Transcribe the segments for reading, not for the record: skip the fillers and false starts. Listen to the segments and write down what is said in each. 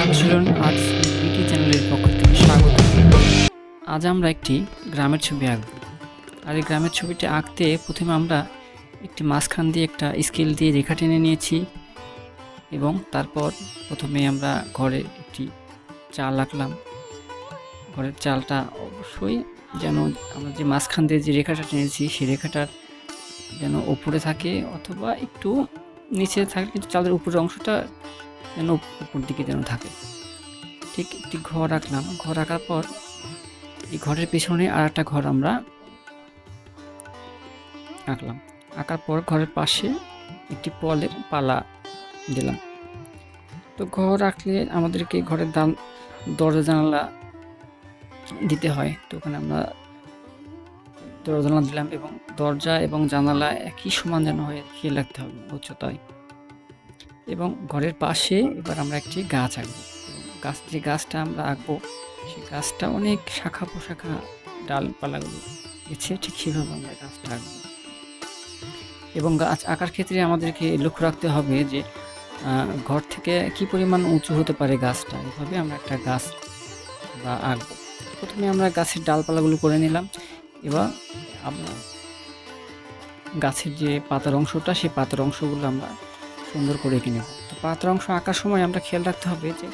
অনুশীলন আর্টস বিটি চ্যানেলের পক্ষ থেকে স্বাগত। আজ আমরা একটি গ্রামের ছবি আঁকব। আর এই গ্রামের ছবিটি আঁকতে প্রথমে আমরা একটি মাঝখান দিয়ে একটা স্কেল দিয়ে রেখা টেনে নিয়েছি এবং তারপর প্রথমে আমরা ঘরে একটি চাল আঁকলাম। ঘরের চালটা অবশ্যই যেন আমরা যে মাঝখান দিয়ে যে রেখাটা টেনেছি সেই রেখাটার যেন উপরে থাকে অথবা একটু নিচে থাকে, কিন্তু চালের উপরের অংশটা যেন উপর দিকে যেন থাকে। ঠিক একটি ঘর আঁকলাম। ঘর আঁকার পর এই ঘরের পেছনে আর একটা ঘর আমরা আঁকলাম। আঁকার পর ঘরের পাশে একটি পলের পালা দিলাম। তো ঘর আঁকলে আমাদেরকে ঘরের দরজা জানালা দিতে হয়, তো ওখানে আমরা দরজা জানালা দিলাম এবং দরজা এবং জানালা একই সমান যেন হয় খেয়াল রাখতে হবে উচ্চতায়। এবং ঘরের পাশে এবার আমরা একটি গাছ আঁকবো। যে গাছটা আমরা আঁকবো সেই গাছটা অনেক শাখা প্রশাখা ডালপালাগুলো গেছে, ঠিক সেভাবে আমরা গাছটা আঁকবো। এবং গাছ আঁকার ক্ষেত্রে আমাদেরকে লক্ষ্য রাখতে হবে যে ঘর থেকে কি পরিমাণ উঁচু হতে পারে গাছটা। এভাবে আমরা একটা গাছ বা আঁকবো। প্রথমে আমরা গাছের ডালপালাগুলো করে নিলাম। এবার আমরা গাছের যে পাতার অংশটা সেই পাতার অংশগুলো আমরা সুন্দর করে এঁকে নেব। তো পাতার অংশ আঁকার সময় আমরা খেয়াল রাখতে হবে যে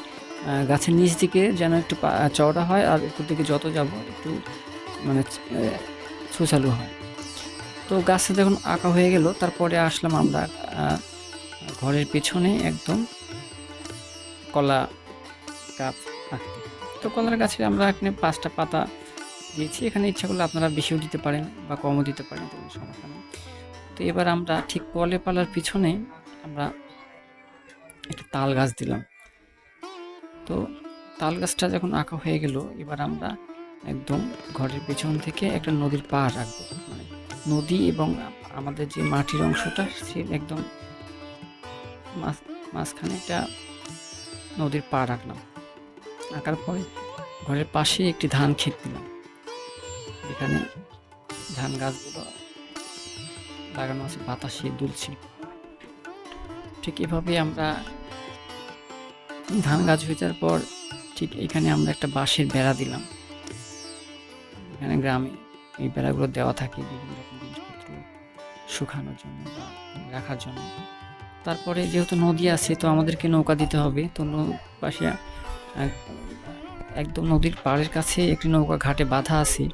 গাছের নিচ দিকে যেন একটু চওড়া হয় আর উপর দিকে যত যাব একটু মানে ছোছালু হয়। তো গাছটা যখন আঁকা হয়ে গেল তারপরে আসলাম আমরা ঘরের পেছনে একদম কলা গাছ আঁকতে। তো কলার গাছে আমরা এখানে 5টা পাতা দিয়েছি। এখানে ইচ্ছা করলে আপনারা বেশিও দিতে পারেন বা কমও দিতে পারেন, কোনো সমস্যা নেই। তো এবার আমরা ঠিক কলে পালার পিছনে আমরা একটা তাল গাছ দিলাম। তো তাল গাছটা যখন আঁকা হয়ে গেল এবার আমরা একদম ঘরের পেছন থেকে একটা নদীর পাড় রাখবো। মানে নদী এবং আমাদের যে মাটির অংশটা সে একদম মাঝখানে একটা নদীর পাড় রাখলাম। আঁকার পরে ঘরের পাশে একটি ধান ক্ষেত দিলাম, যেখানে ধান গাছগুলো লাগানো আছে, বাতাসে দুলছে। ঠিক এভাবে আমরা ধান গাছ হয়ে যাওয়ার পর ঠিক এখানে আমরা একটা বাঁশের বেড়া দিলাম। এখানে গ্রামে এই বেড়াগুলো দেওয়া থাকে বিভিন্ন রকম জিনিসপত্র শুকানোর জন্য বা রাখার জন্য। তারপরে যেহেতু নদী আছে তো আমাদেরকে নৌকা দিতে হবে। তো পাশে একদম নদীর পাড়ের কাছে একটি নৌকা ঘাটে বাঁধা আছে।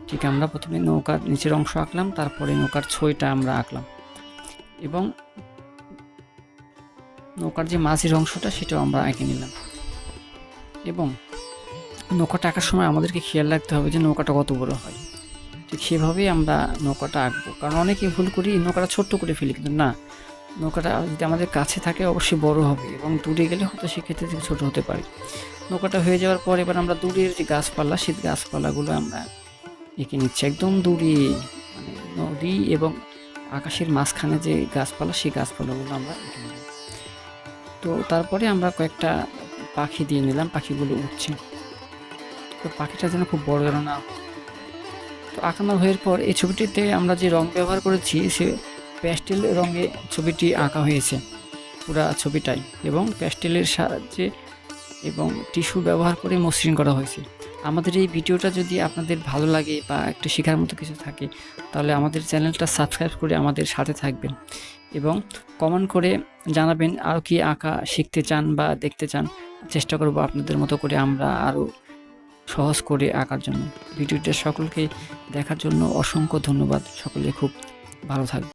ঠিক আমরা প্রথমে নৌকার নিচের অংশ আঁকলাম, তারপরে নৌকার ছইটা আমরা আঁকলাম এবং নৌকার যে মাঝের অংশটা সেটাও আমরা এঁকে নিলাম। এবং নৌকাটা আঁকার সময় আমাদেরকে খেয়াল রাখতে হবে যে নৌকাটা কত বড় হয়। ঠিক সেভাবেই আমরা নৌকাটা আঁকবো, কারণ অনেকেই ভুল করি নৌকাটা ছোট্ট করে ফেলি, কিন্তু না, নৌকাটা যদি আমাদের কাছে থাকে অবশ্যই বড় হবে এবং দূরে গেলে হয়তো সেক্ষেত্রে ছোট হতে পারে। নৌকাটা হয়ে যাওয়ার পর এবার আমরা দূরের যে গাছপালা সেই গাছপালাগুলো আমরা এঁকে নিচ্ছি একদম দূরে, মানে নদী এবং আকাশের মাঝখানে যে গাছপালা সেই গাছপালাগুলো আমরা এঁকে নিলাম। তো তারপরে আমরা কয়েকটা পাখি দিয়ে নিলাম, পাখিগুলো উঠছে। তো পাখিটা যেন খুব বড় যেন না। তো আঁকানো হয়ে পর এই ছবিটিতে আমরা যে রং ব্যবহার করেছি সে প্যাস্টেল রঙে ছবিটি আঁকা হয়েছে পুরা ছবিটাই, এবং প্যাস্টেলের সাহায্যে এবং টিস্যু ব্যবহার করে মসৃণ করা হয়েছে। আমাদের এই ভিডিওটা যদি আপনাদের ভালো লাগে বা একটু শেখার মতো কিছু থাকে তাহলে আমাদের চ্যানেলটা সাবস্ক্রাইব করে আমাদের সাথে থাকবেন এবং কমেন্ট করে জানাবেন আরও কি আঁকা শিখতে চান বা দেখতে চান। চেষ্টা করব আপনাদের মতো করে আমরা আরও সহজ করে আঁকার জন্য। ভিডিওটা সকলকে দেখার জন্য অসংখ্য ধন্যবাদ। সকলে খুব ভালো থাকবেন।